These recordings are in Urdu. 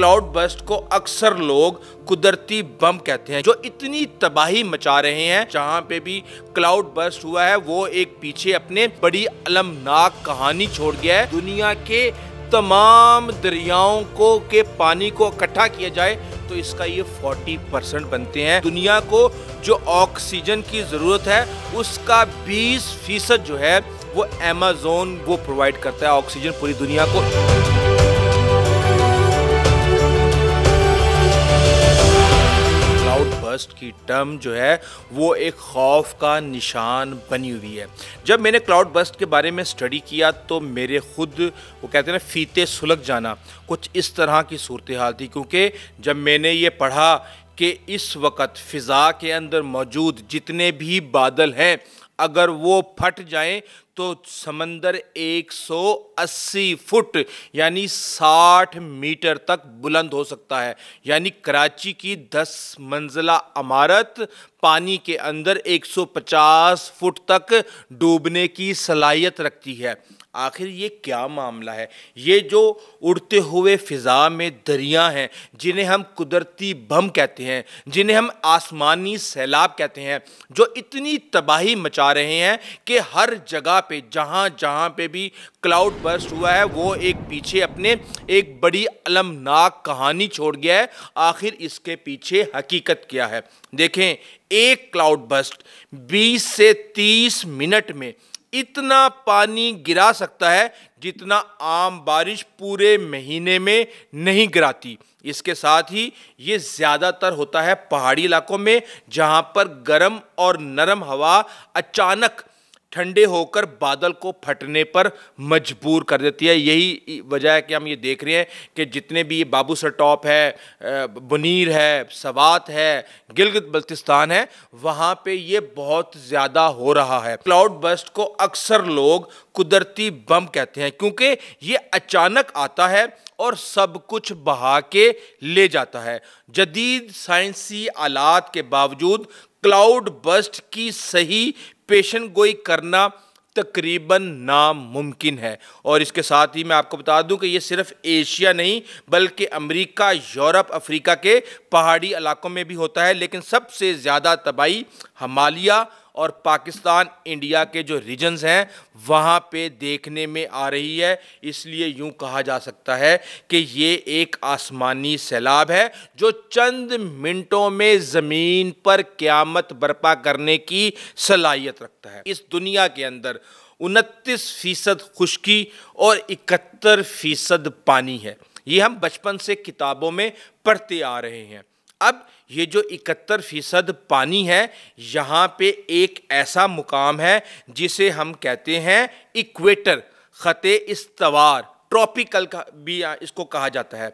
کلاؤڈ برسٹ کو اکثر لوگ قدرتی بم کہتے ہیں جو اتنی تباہی مچا رہے ہیں۔ جہاں پہ بھی کلاؤڈ برسٹ ہوا ہے وہ ایک پیچھے اپنے بڑی المناک کہانی چھوڑ گیا ہے۔ دنیا کے تمام دریاؤں کو کے پانی کو اکٹھا کیا جائے تو اس کا یہ 40% بنتے ہیں۔ دنیا کو جو آکسیجن کی ضرورت ہے اس کا 20% جو ہے وہ ایمیزون وہ پرووائڈ کرتا ہے آکسیجن پوری دنیا کو۔ کلاؤڈ برسٹ کی ٹرم جو ہے وہ ایک خوف کا نشان بنی ہوئی ہے۔ جب میں نے کلاؤڈ برسٹ کے بارے میں اسٹڈی کیا تو میرے خود وہ کہتے ہیں نا فیتے سلگ جانا کچھ اس طرح کی صورتحال تھی، کیونکہ جب میں نے یہ پڑھا کہ اس وقت فضا کے اندر موجود جتنے بھی بادل ہیں اگر وہ پھٹ جائیں تو سمندر 180 فٹ یعنی 60 میٹر تک بلند ہو سکتا ہے، یعنی کراچی کی 10 منزلہ عمارت پانی کے اندر 150 فٹ تک ڈوبنے کی صلاحیت رکھتی ہے۔ آخر یہ کیا معاملہ ہے؟ یہ جو اڑتے ہوئے فضا میں دریا ہیں جنہیں ہم قدرتی بم کہتے ہیں، جنہیں ہم آسمانی سیلاب کہتے ہیں، جو اتنی تباہی مچا رہے ہیں کہ ہر جگہ پہ جہاں پہ بھی کلاؤڈ برسٹ ہوا ہے وہ ایک پیچھے اپنے ایک بڑی المناک کہانی چھوڑ گیا ہے۔ آخر اس کے پیچھے حقیقت کیا ہے؟ دیکھیں، ایک کلاؤڈ برسٹ 20 سے 30 منٹ میں اتنا پانی گرا سکتا ہے جتنا عام بارش پورے مہینے میں نہیں گراتی۔ اس کے ساتھ ہی یہ زیادہ تر ہوتا ہے پہاڑی علاقوں میں جہاں پر گرم اور نرم ہوا اچانک ٹھنڈے ہو کر بادل کو پھٹنے پر مجبور کر دیتی ہے۔ یہی وجہ ہے کہ ہم یہ دیکھ رہے ہیں کہ جتنے بھی بابو سر ٹاپ ہے، بنیر ہے، سوات ہے، گلگت بلتستان ہے، وہاں پہ یہ بہت زیادہ ہو رہا ہے۔ کلاؤڈ برسٹ کو اکثر لوگ قدرتی بم کہتے ہیں کیونکہ یہ اچانک آتا ہے اور سب کچھ بہا کے لے جاتا ہے۔ جدید سائنسی آلات کے باوجود کلاؤڈ برسٹ کی صحیح پیشن گوئی کرنا تقریباً ناممکن ہے۔ اور اس کے ساتھ ہی میں آپ کو بتا دوں کہ یہ صرف ایشیا نہیں بلکہ امریکہ، یورپ، افریقہ کے پہاڑی علاقوں میں بھی ہوتا ہے، لیکن سب سے زیادہ تباہی ہمالیہ اور پاکستان، انڈیا کے جو ریجنز ہیں وہاں پہ دیکھنے میں آ رہی ہے۔ اس لیے یوں کہا جا سکتا ہے کہ یہ ایک آسمانی سیلاب ہے جو چند منٹوں میں زمین پر قیامت برپا کرنے کی صلاحیت رکھتا ہے۔ اس دنیا کے اندر 29% خشکی اور 71% پانی ہے۔ یہ ہم بچپن سے کتابوں میں پڑھتے آ رہے ہیں۔ اب یہ جو 71% پانی ہے، یہاں پہ ایک ایسا مقام ہے جسے ہم کہتے ہیں ایکویٹر، خط استوار، ٹراپیکل بھی اس کو کہا جاتا ہے۔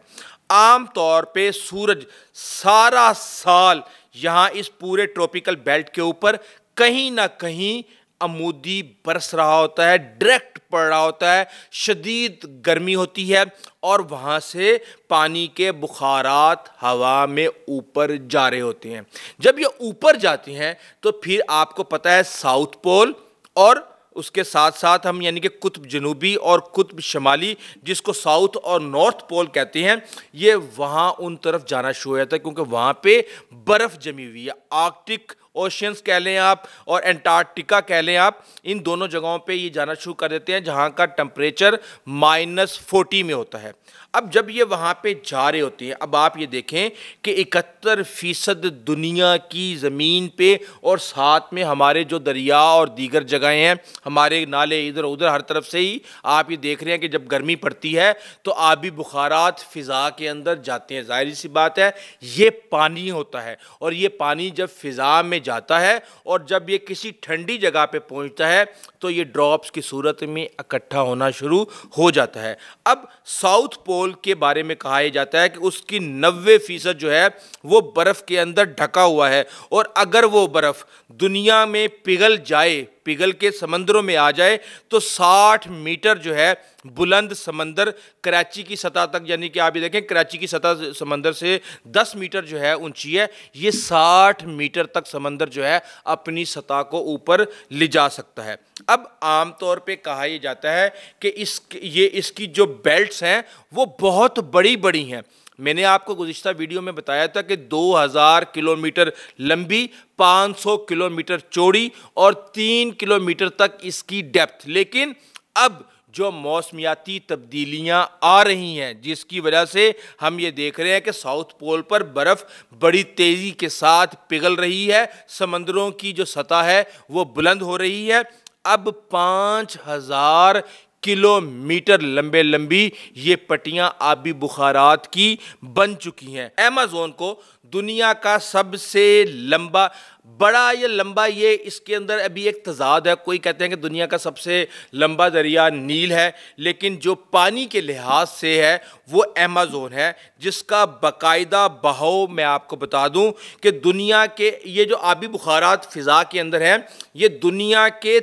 عام طور پہ سورج سارا سال یہاں اس پورے ٹراپیکل بیلٹ کے اوپر کہیں نہ کہیں عمودی برس رہا ہوتا ہے، ڈائریکٹ پڑ رہا ہوتا ہے، شدید گرمی ہوتی ہے اور وہاں سے پانی کے بخارات ہوا میں اوپر جا رہے ہوتے ہیں۔ جب یہ اوپر جاتے ہیں تو پھر آپ کو پتہ ہے ساؤتھ پول اور اس کے ساتھ ساتھ ہم یعنی کہ قطب جنوبی اور قطب شمالی جس کو ساؤتھ اور نارتھ پول کہتے ہیں، یہ وہاں ان طرف جانا شروع ہو جاتا ہے کیونکہ وہاں پہ برف جمی ہوئی ہے۔ آرکٹک اوشینز کہہ لیں آپ اور انٹارکٹیکا کہہ لیں آپ، ان دونوں جگہوں پہ یہ جانا شروع کر دیتے ہیں جہاں کا ٹمپریچر -40 میں ہوتا ہے۔ اب جب یہ وہاں پہ جا رہے ہوتے ہیں، اب آپ یہ دیکھیں کہ 71% دنیا کی زمین پہ اور ساتھ میں ہمارے جو دریا اور دیگر جگہیں ہیں، ہمارے نالے ادھر ادھر ہر طرف سے ہی آپ یہ دیکھ رہے ہیں کہ جب گرمی پڑتی ہے تو آبی بخارات فضا کے اندر جاتے ہیں۔ ظاہر سی بات ہے یہ پانی ہوتا ہے اور یہ پانی جب فضا میں جاتا ہے اور جب یہ کسی ٹھنڈی جگہ پہ پہنچتا ہے تو یہ ڈراپس کی صورت میں اکٹھا ہونا شروع ہو جاتا ہے۔ اب ساؤتھ پول کے بارے میں کہا جاتا ہے کہ اس کی 90% جو ہے وہ برف کے اندر ڈھکا ہوا ہے، اور اگر وہ برف دنیا میں پگھل جائے، پگھل کے سمندروں میں آ جائے تو 60 میٹر جو ہے بلند سمندر کراچی کی سطح تک، یعنی کہ آپ یہ دیکھیں کراچی کی سطح سمندر سے 10 میٹر جو ہے اونچی ہے، یہ 60 میٹر تک سمندر جو ہے اپنی سطح کو اوپر لے جا سکتا ہے۔ اب عام طور پہ کہا یہ جاتا ہے کہ اس کی جو بیلٹس ہیں وہ بہت بڑی بڑی ہیں، میں نے آپ کو گزشتہ ویڈیو میں بتایا تھا کہ 2000 کلومیٹر لمبی، 500 کلومیٹر چوڑی اور 3 کلومیٹر تک اس کی ڈیپتھ، لیکن اب جو موسمیاتی تبدیلیاں آ رہی ہیں جس کی وجہ سے ہم یہ دیکھ رہے ہیں کہ ساؤتھ پول پر برف بڑی تیزی کے ساتھ پگھل رہی ہے، سمندروں کی جو سطح ہے وہ بلند ہو رہی ہے، اب 5000 کلومیٹر لمبی یہ پٹیاں آبی بخارات کی بن چکی ہیں۔ ایمیزون کو دنیا کا سب سے بڑا یا لمبا، یہ اس کے اندر ابھی ایک تضاد ہے، کوئی کہتے ہیں کہ دنیا کا سب سے لمبا دریا نیل ہے، لیکن جو پانی کے لحاظ سے ہے وہ ایمیزون ہے، جس کا باقاعدہ بہاؤ میں آپ کو بتا دوں کہ دنیا کے یہ جو آبی بخارات فضا کے اندر ہیں، یہ دنیا کے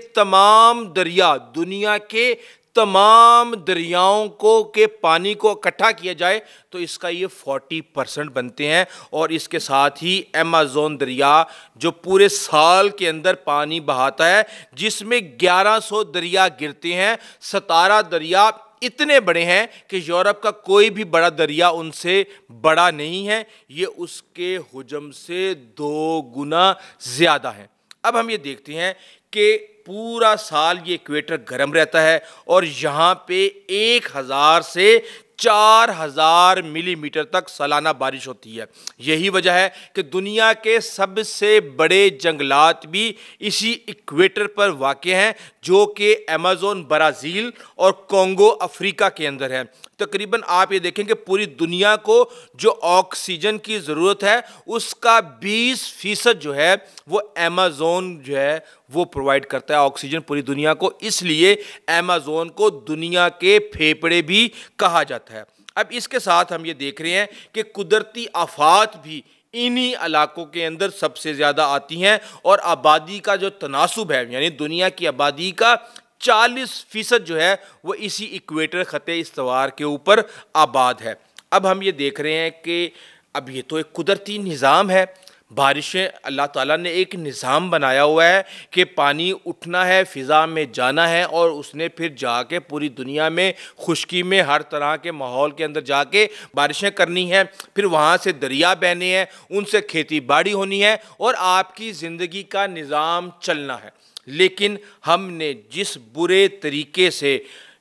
تمام دریاؤں کے پانی کو اکٹھا کیا جائے تو اس کا یہ 40% بنتے ہیں، اور اس کے ساتھ ہی ایمیزون دریا جو پورے سال کے اندر پانی بہاتا ہے، جس میں 1100 دریا گرتے ہیں، 17 دریا اتنے بڑے ہیں کہ یورپ کا کوئی بھی بڑا دریا ان سے بڑا نہیں ہے، یہ اس کے حجم سے 2 گنا زیادہ ہیں۔ اب ہم یہ دیکھتے ہیں کہ پورا سال یہ ایکویٹر گرم رہتا ہے اور یہاں پہ 1000 سے 4000 ملی میٹر تک سالانہ بارش ہوتی ہے۔ یہی وجہ ہے کہ دنیا کے سب سے بڑے جنگلات بھی اسی ایکویٹر پر واقع ہیں، جو کہ ایمیزون برازیل اور کونگو افریقہ کے اندر ہے۔ تقریباً آپ یہ دیکھیں کہ پوری دنیا کو جو آکسیجن کی ضرورت ہے اس کا 20% جو ہے وہ ایمیزون جو ہے وہ پرووائڈ کرتا ہے آکسیجن پوری دنیا کو، اس لیے ایمیزون کو دنیا کے پھیپھڑے بھی کہا جاتا ہے۔ اب اس کے ساتھ ہم یہ دیکھ رہے ہیں کہ قدرتی آفات بھی انہی علاقوں کے اندر سب سے زیادہ آتی ہیں، اور آبادی کا جو تناسب ہے، یعنی دنیا کی آبادی کا 40% جو ہے وہ اسی ایکویٹر خط استوار کے اوپر آباد ہے۔ اب ہم یہ دیکھ رہے ہیں کہ اب یہ تو ایک قدرتی نظام ہے، بارشیں اللہ تعالیٰ نے ایک نظام بنایا ہوا ہے کہ پانی اٹھنا ہے، فضا میں جانا ہے، اور اس نے پھر جا کے پوری دنیا میں خشکی میں ہر طرح کے ماحول کے اندر جا کے بارشیں کرنی ہیں، پھر وہاں سے دریا بہنے ہیں، ان سے کھیتی باڑی ہونی ہے اور آپ کی زندگی کا نظام چلنا ہے۔ لیکن ہم نے جس برے طریقے سے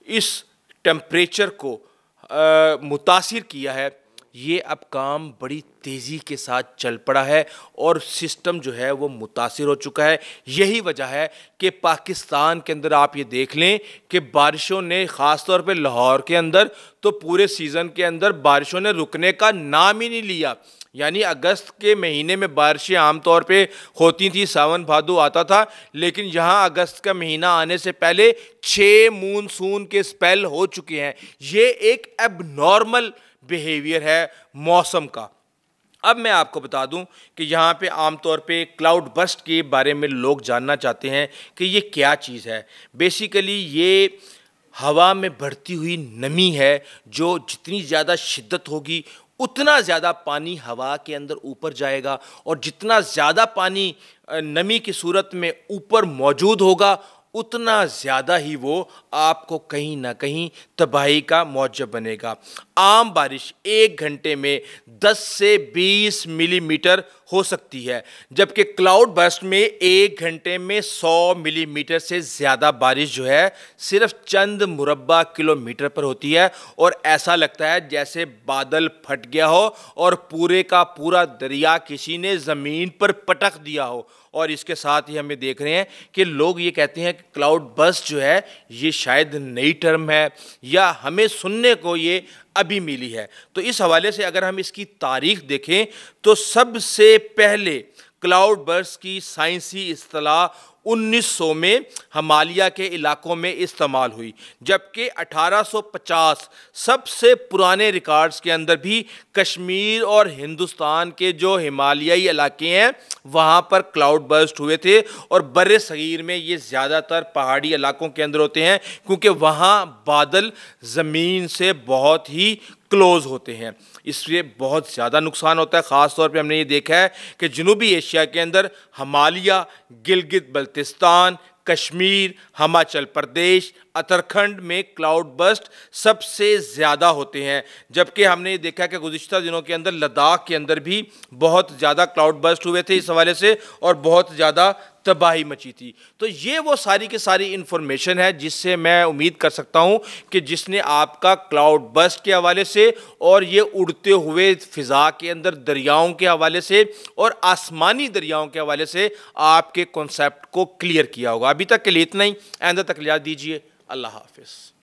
اس ٹیمپریچر کو متاثر کیا ہے، یہ اب کام بڑی تیزی کے ساتھ چل پڑا ہے اور سسٹم جو ہے وہ متاثر ہو چکا ہے۔ یہی وجہ ہے کہ پاکستان کے اندر آپ یہ دیکھ لیں کہ بارشوں نے خاص طور پہ لاہور کے اندر تو پورے سیزن کے اندر بارشوں نے رکنے کا نام ہی نہیں لیا، یعنی اگست کے مہینے میں بارشیں عام طور پہ ہوتی تھیں، ساون بھادو آتا تھا، لیکن یہاں اگست کا مہینہ آنے سے پہلے 6 مونسون کے سپیل ہو چکے ہیں۔ یہ ایک ایب نارمل بیہیویئر ہے موسم کا۔ اب میں آپ کو بتا دوں کہ یہاں پہ عام طور پہ کلاؤڈ برسٹ کے بارے میں لوگ جاننا چاہتے ہیں کہ یہ کیا چیز ہے۔ بیسیکلی یہ ہوا میں بڑھتی ہوئی نمی ہے، جو جتنی زیادہ شدت ہوگی اتنا زیادہ پانی ہوا کے اندر اوپر جائے گا، اور جتنا زیادہ پانی نمی کی صورت میں اوپر موجود ہوگا اتنا زیادہ ہی وہ آپ کو کہیں نہ کہیں تباہی کا موجب بنے گا۔ عام بارش 1 گھنٹے میں 10 سے 20 ملی میٹر ہو سکتی ہے، جبکہ کلاؤڈ برسٹ میں 1 گھنٹے میں 100 ملی میٹر سے زیادہ بارش جو ہے صرف چند مربع کلومیٹر پر ہوتی ہے، اور ایسا لگتا ہے جیسے بادل پھٹ گیا ہو اور پورے کا پورا دریا کسی نے زمین پر پٹک دیا ہو۔ اور اس کے ساتھ ہی ہمیں دیکھ رہے ہیں کہ لوگ یہ کہتے ہیں کہ کلاؤڈ برسٹ جو ہے یہ شاید نئی ٹرم ہے، یا ہمیں سننے کو یہ ابھی ملی ہے۔ تو اس حوالے سے اگر ہم اس کی تاریخ دیکھیں تو سب سے پہلے کلاؤڈ برسٹ کی سائنسی اصطلاح 1900 میں ہمالیہ کے علاقوں میں استعمال ہوئی، جبکہ 1850 سب سے پرانے ریکارڈز کے اندر بھی کشمیر اور ہندوستان کے جو ہمالیائی علاقے ہیں وہاں پر کلاؤڈ برسٹ ہوئے تھے، اور بر صغیر میں یہ زیادہ تر پہاڑی علاقوں کے اندر ہوتے ہیں کیونکہ وہاں بادل زمین سے بہت ہی کلوز ہوتے ہیں، اس لیے بہت زیادہ نقصان ہوتا ہے۔ خاص طور پہ ہم نے یہ دیکھا ہے کہ جنوبی ایشیا کے اندر ہمالیہ، گلگت بلتستان، کشمیر، ہماچل پردیش، اترکھنڈ میں کلاؤڈ بسٹ سب سے زیادہ ہوتے ہیں، جبکہ ہم نے دیکھا کہ گزشتہ دنوں کے اندر لداخ کے اندر بھی بہت زیادہ کلاؤڈ بسٹ ہوئے تھے اس حوالے سے، اور بہت زیادہ تباہی مچی تھی۔ تو یہ وہ ساری کی ساری انفارمیشن ہے جس سے میں امید کر سکتا ہوں کہ جس نے آپ کا کلاؤڈ بسٹ کے حوالے سے اور یہ اڑتے ہوئے فضا کے اندر دریاؤں کے حوالے سے اور آسمانی دریاؤں کے حوالے سے آپ کے کنسیپٹ کو کلیئر کیا ہوگا۔ ابھی تک کے لیے اتنا ہی، آئندہ تک اجازت دیجیے، اللہ حافظ۔